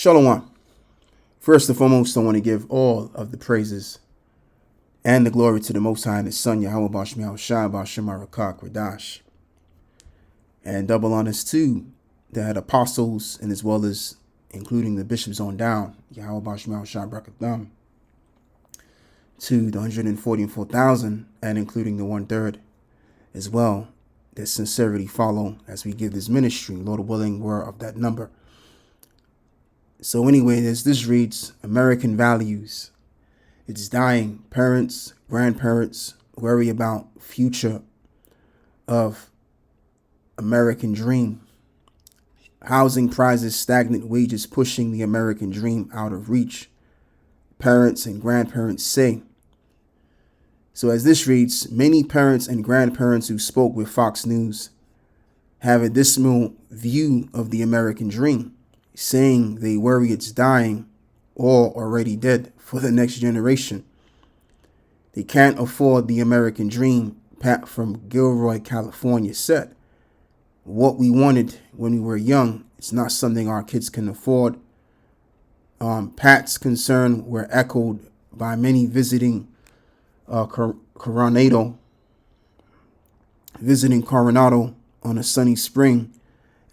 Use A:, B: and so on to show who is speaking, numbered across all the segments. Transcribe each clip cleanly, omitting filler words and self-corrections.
A: Shalom. First and foremost, I want to give all of the praises and the glory to the Most High and His Son, Yahweh Bashmi Shai Bashem Arakak Radash. And double honors to the head apostles and as well as including the bishops on down, Yahweh Bashmi Shai Brakatham, to the 144,000 and including the 1/3 as well that sincerely follow as we give this ministry. Lord willing, we're of that number. So anyway, as this reads, American values. It's dying. Parents, grandparents worry about future of American dream. Housing prices, stagnant wages pushing the American dream out of reach. Parents and grandparents say. So as this reads, many parents and grandparents who spoke with Fox News have a dismal view of the American dream, saying they worry it's dying or already dead for the next generation. They can't afford the American dream, Pat from Gilroy, California said. What we wanted when we were young, it's not something our kids can afford. Pat's concern were echoed by many visiting Coronado on a sunny spring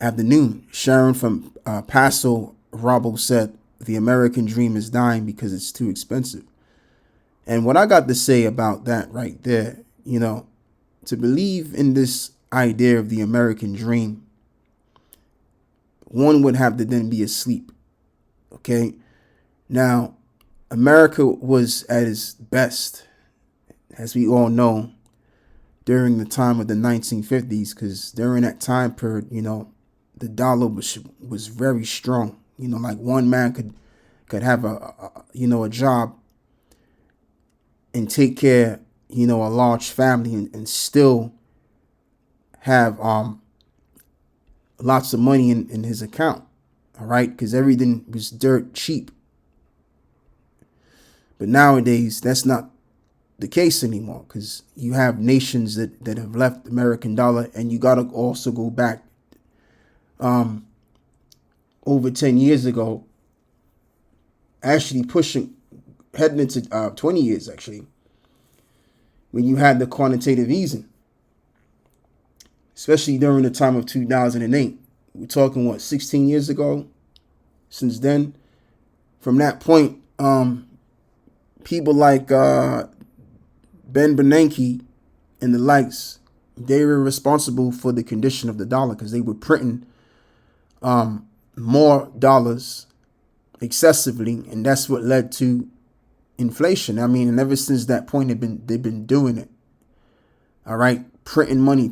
A: afternoon. Sharon from Paso Robles said, the American dream is dying because it's too expensive. And what I got to say about that right there, to believe in this idea of the American dream, one would have to then be asleep. Okay. Now, America was at its best, as we all know, during the time of the 1950s, because during that time period, the dollar was very strong. Like one man could have a job and take care, a large family and still have lots of money in his account. All right, because everything was dirt cheap. But nowadays, that's not the case anymore, because you have nations that have left the American dollar, and you got to also go back over 10 years ago, actually heading into 20 years, actually, when you had the quantitative easing, especially during the time of 2008. We're talking, 16 years ago? Since then, from that point, people like Ben Bernanke and the likes, they were responsible for the condition of the dollar because they were printing more dollars excessively, and that's what led to inflation. I mean, and ever since that point, they've been doing it. All right, printing money.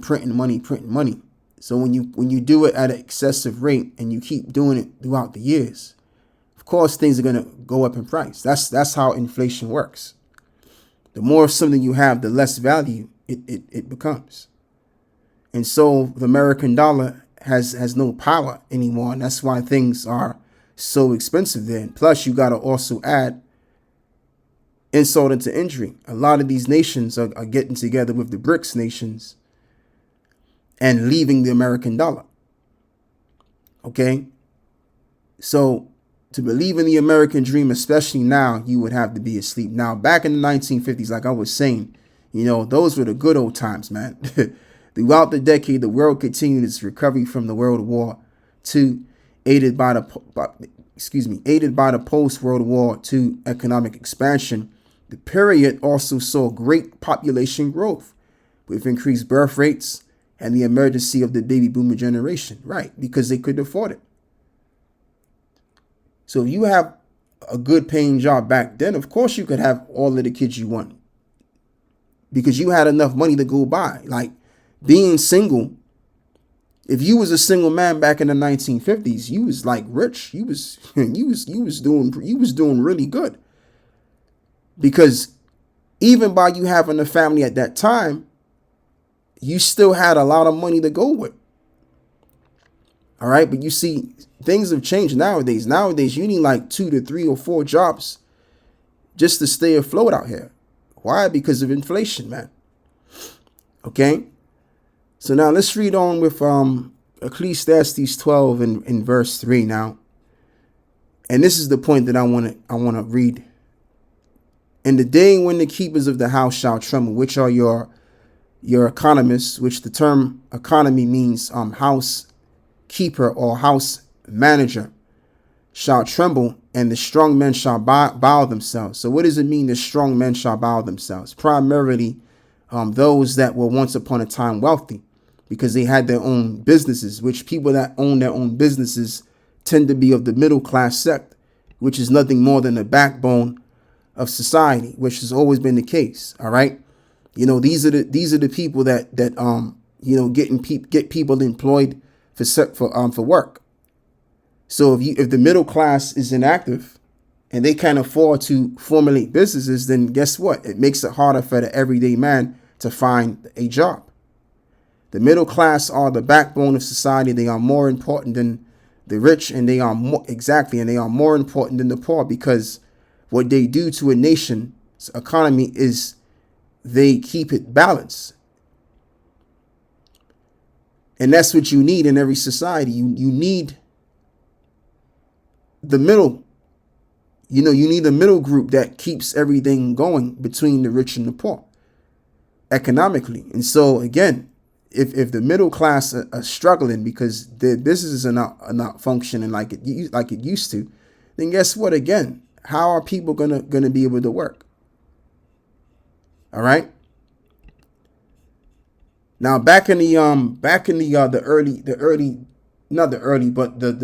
A: So when you do it at an excessive rate and you keep doing it throughout the years, of course things are gonna go up in price. That's how inflation works. The more of something you have, the less value it becomes. And so the American dollar has no power anymore, and that's why things are so expensive there. And plus, you got to also add insult into injury. A lot of these nations are getting together with the BRICS nations and leaving the American dollar. Okay? So to believe in the American dream, especially now, you would have to be asleep. Now, back in the 1950s, like I was saying, those were the good old times, man. Throughout the decade, the world continued its recovery from the World War II, aided by the post-World War II economic expansion. The period also saw great population growth with increased birth rates and the emergency of the baby boomer generation, right? Because they couldn't afford it. So if you have a good paying job back then, of course you could have all of the kids you want because you had enough money to go by. Like being single, if you was a single man back in the 1950s, you was like rich. You was doing really good. Because even by you having a family at that time, you still had a lot of money to go with. All right. But you see, things have changed nowadays. Nowadays, you need like 2 to 3 or 4 jobs just to stay afloat out here. Why? Because of inflation, man. Okay. So now let's read on with Ecclesiastes 12 in verse 3 now. And this is the point that I want to read. In the day when the keepers of the house shall tremble, which are your economists, which the term economy means house keeper or house manager, shall tremble, and the strong men shall bow themselves. So what does it mean the strong men shall bow themselves? Primarily those that were once upon a time wealthy, because they had their own businesses, which people that own their own businesses tend to be of the middle class sect, which is nothing more than the backbone of society, which has always been the case. All right. These are the people that get people employed for work. So if the middle class is inactive and they can't afford to formulate businesses, then guess what? It makes it harder for the everyday man to find a job. The middle class are the backbone of society. They are more important than the rich, and they are more important than the poor, because what they do to a nation's economy is they keep it balanced. And that's what you need in every society. You need the middle. You need a middle group that keeps everything going between the rich and the poor economically. And so again, if the middle class are struggling because their businesses are not functioning like it used to, then guess what? Again, how are people gonna be able to work? All right. Now back in the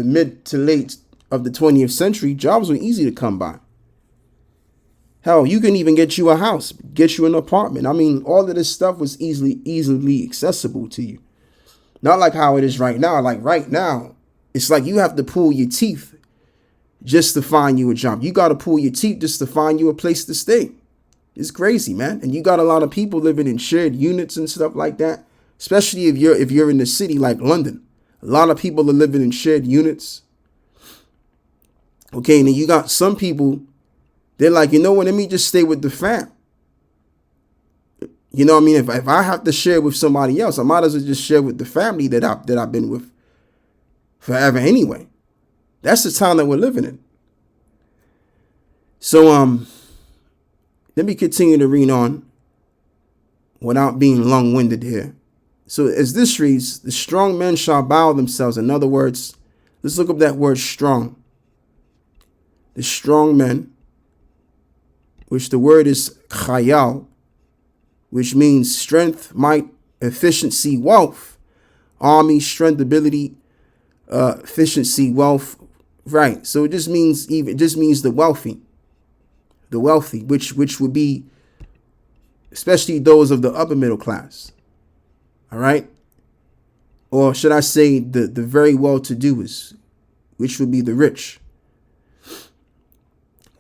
A: mid to late of the 20th century, jobs were easy to come by. Hell, you can even get you a house, get you an apartment. I mean, all of this stuff was easily accessible to you. Not like how it is right now. Like right now, it's like you have to pull your teeth just to find you a job. You got to pull your teeth just to find you a place to stay. It's crazy, man. And you got a lot of people living in shared units and stuff like that, especially if you're in the city like London. A lot of people are living in shared units. Okay, and then you got some people, they're like, let me just stay with the fam. You know what I mean? If I have to share with somebody else, I might as well just share with the family that I've been with forever anyway. That's the time that we're living in. So let me continue to read on without being long-winded here. So as this reads, the strong men shall bow themselves. In other words, let's look up that word strong. The strong men, which the word is chayal, which means strength, might, efficiency, wealth, army, strength, ability, efficiency, wealth. Right. So it just means the wealthy, which would be especially those of the upper middle class. All right. Or should I say the very well-to-doers, which would be the rich.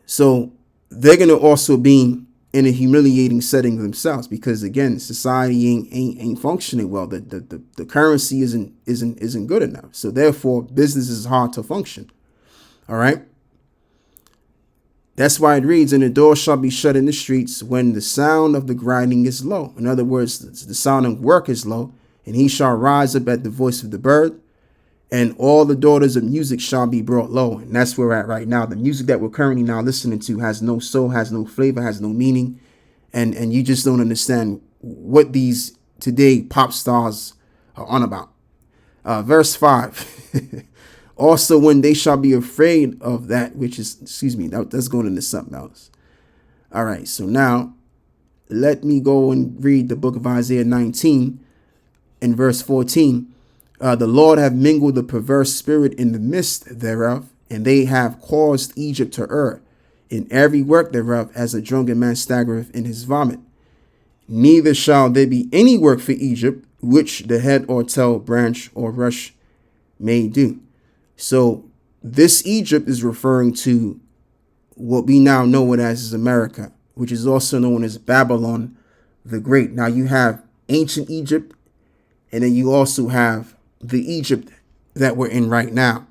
A: So they're going to also be in a humiliating setting themselves, because again, society ain't functioning well. The currency isn't good enough. So therefore, business is hard to function. All right. That's why it reads, and the door shall be shut in the streets when the sound of the grinding is low. In other words, the sound of work is low, and he shall rise up at the voice of the bird, and all the daughters of music shall be brought low. And that's where we're at right now. The music that we're currently now listening to has no soul, has no flavor, has no meaning. And you just don't understand what these today pop stars are on about. Verse 5. Also, when they shall be afraid of that which is, that's going into something else. All right. So now let me go and read the book of Isaiah 19 and verse 14. The Lord have mingled the perverse spirit in the midst thereof, and they have caused Egypt to err in every work thereof, as a drunken man staggereth in his vomit. Neither shall there be any work for Egypt, which the head or tail, branch or rush may do. So this Egypt is referring to what we now know it as America, which is also known as Babylon the Great. Now you have ancient Egypt, and then you also have the Egypt that we're in right now,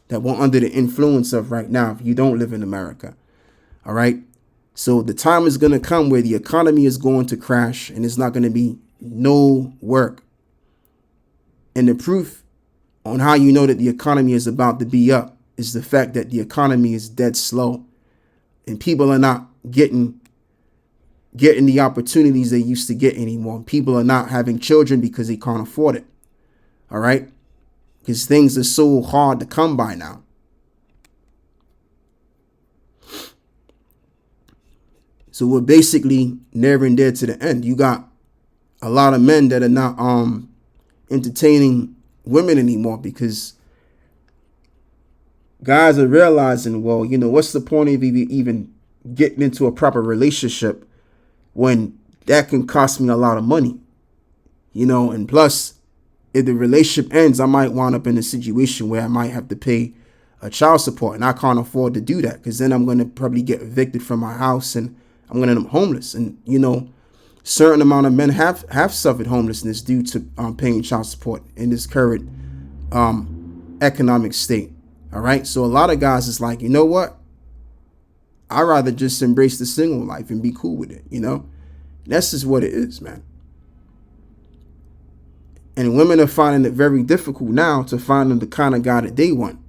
A: that we're under the influence of right now, if you don't live in America. All right. So the time is going to come where the economy is going to crash, and it's not going to be no work. And the proof on how you know that the economy is about to be up is the fact that the economy is dead slow and people are not getting the opportunities they used to get anymore. People are not having children because they can't afford it. All right? Because things are so hard to come by now. So we're basically nearing there to the end. You got a lot of men that are not entertaining women anymore because guys are realizing, well, what's the point of even getting into a proper relationship when that can cost me a lot of money? And plus, if the relationship ends, I might wind up in a situation where I might have to pay a child support, and I can't afford to do that because then I'm going to probably get evicted from my house and I'm going to end up homeless. And, certain amount of men have suffered homelessness due to paying child support in this current economic state. All right. So a lot of guys is like, you know what? I'd rather just embrace the single life and be cool with it. That's just what it is, man. And women are finding it very difficult now to find the kind of guy that they want.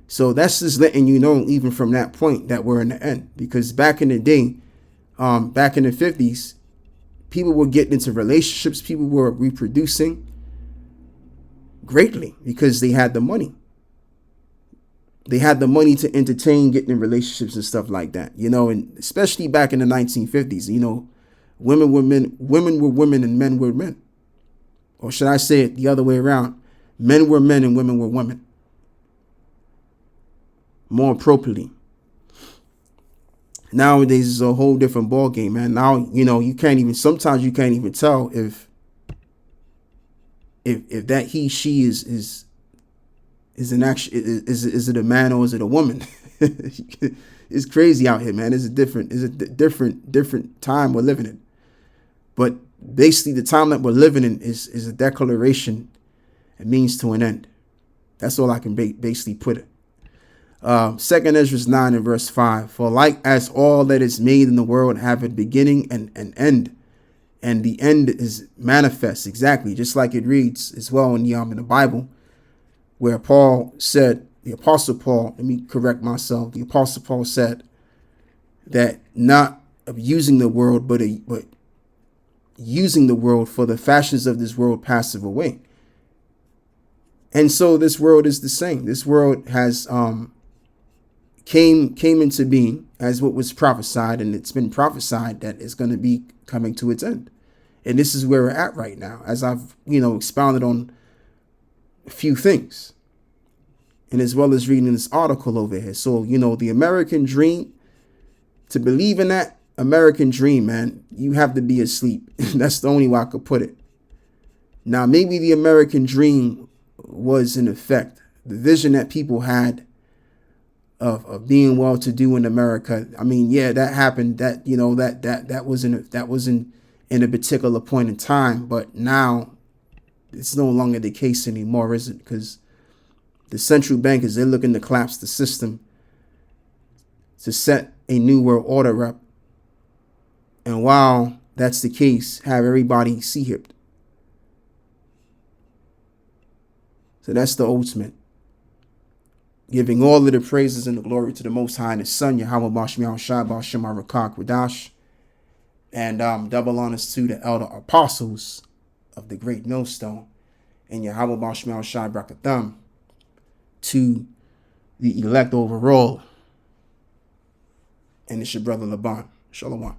A: So that's just letting you know, even from that point, that we're in the end. Because back in the day, back in the 50s, people were getting into relationships. People were reproducing greatly because they had the money. They had the money to entertain getting in relationships and stuff like that, and especially back in the 1950s, women were women and men were men. Or should I say it the other way around? Men were men and women were women. More appropriately. Nowadays is a whole different ball game, man. Now, sometimes you can't even tell if that he, she is an action, is it a man or is it a woman? It's crazy out here, man. It's a different time we're living in. But basically the time that we're living in is a declaration. It means to an end. That's all I can basically put it. 2 Ezra 9 and verse 5. For like as all that is made in the world have a beginning and an end, and the end is manifest. Exactly, just like it reads as well in the Bible, where Paul said, the Apostle Paul, let me correct myself. The Apostle Paul said that not abusing the world, but using the world, for the fashions of this world passeth away. And so this world is the same. This world has came into being as what was prophesied, and it's been prophesied that it's going to be coming to its end. And this is where we're at right now, as I've expounded on a few things, and as well as reading this article over here. So the American dream, to believe in that American dream, man, you have to be asleep. That's the only way I could put it. Now, maybe the American dream was in effect the vision that people had of being well-to-do in America. I mean, yeah, that happened. That that wasn't in a particular point in time, but now it's no longer the case anymore, is it? Because the central bankers, they're looking to collapse the system to set a new world order up. And while that's the case, have everybody sea-hipped. So that's the ultimate. Giving all of the praises and the glory to the Most High and His Son, Yahweh Bashmiel Shai Bashim Arakak Radash. And double honors to the elder apostles of the great millstone, and Yahweh Bashmiel Shai Brakatham to the elect overall. And it's your brother Laban. Shalom.